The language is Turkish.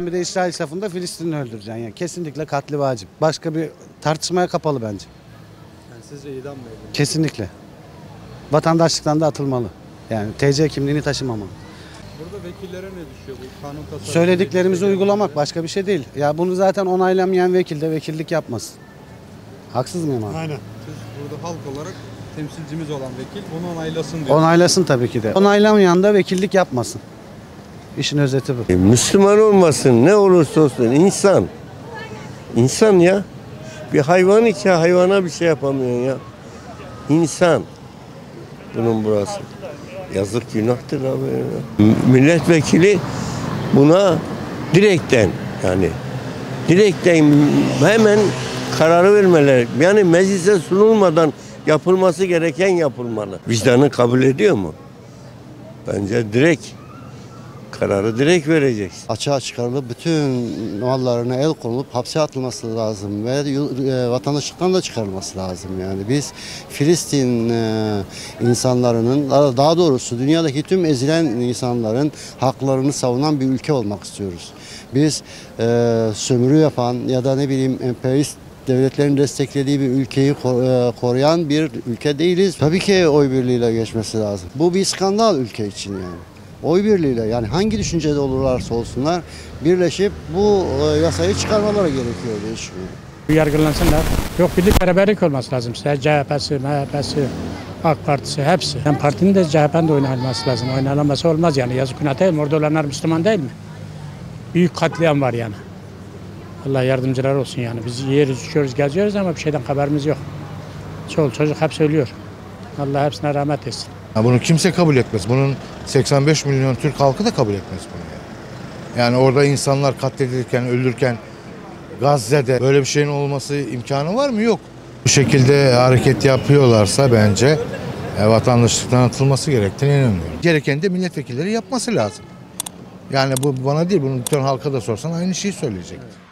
Bir de İsrail safında Filistin'i öldüreceksin. Yani kesinlikle katli vacip. Başka bir tartışmaya kapalı bence. Yani sizce idam mı edilmeli? Kesinlikle. Vatandaşlıktan da atılmalı. Yani TC kimliğini taşımamalı. Burada vekillere ne düşüyor bu kanun tasarısı? Söylediklerimizi uygulamak başka bir şey değil. Ya bunu zaten onaylamayan vekil de vekillik yapmasın. Haksız mıyım abi? Aynen. Siz burada halk olarak temsilcimiz olan vekil bunu onaylasın diyor. Onaylasın tabii ki de. Onaylamayan da vekillik yapmasın. İşin özeti bu. Müslüman olmasın, ne olursa olsun insan. İnsan ya. Bir hayvan ki hayvana bir şey yapamıyorsun ya. İnsan. Bunun burası. Yazık, günahtır abi ya. Milletvekili buna direkten hemen kararı vermeleri. Yani meclise sunulmadan yapılması gereken yapılmalı. Vicdanı kabul ediyor mu? Bence kararı direkt vereceksin. Açığa çıkarılıp bütün mallarına el konulup hapse atılması lazım ve vatandaşlıktan da çıkarılması lazım. Yani biz Filistin insanlarının, daha doğrusu dünyadaki tüm ezilen insanların haklarını savunan bir ülke olmak istiyoruz. Biz sömürü yapan ya da ne bileyim emperyalist devletlerin desteklediği bir ülkeyi koruyan bir ülke değiliz. Tabii ki oy birliğiyle geçmesi lazım. Bu bir skandal ülke için yani. Oy birliğiyle, yani hangi düşüncede olurlarsa olsunlar birleşip bu yasayı çıkarmaları gerekiyor diye düşünüyorum. Yargılansınlar. Yok, birlik beraberlik olması lazım. CHP'si, MHP'si, AK Partisi hepsi. Hem partinin de CHP'nin de oynanması lazım. Oynanması olmaz yani. Yazık, günah değil mi? Orada olanlar Müslüman değil mi? Büyük katliam var yani. Allah yardımcılar olsun yani. Biz yiyoruz, içiyoruz, geziyoruz ama bir şeyden haberimiz yok. Çoluk çocuk hep söylüyor. Allah hepsine rahmet etsin. Bunu kimse kabul etmez. Bunun 85 milyon Türk halkı da kabul etmez bunu. Yani orada insanlar katledilirken, ölürken Gazze'de böyle bir şeyin olması imkanı var mı? Yok. Bu şekilde hareket yapıyorlarsa bence vatandaşlıktan atılması gerektiğine inanıyorum. Gereken de milletvekilleri yapması lazım. Yani bu bana değil, bunu bütün halka da sorsan aynı şeyi söyleyecektir.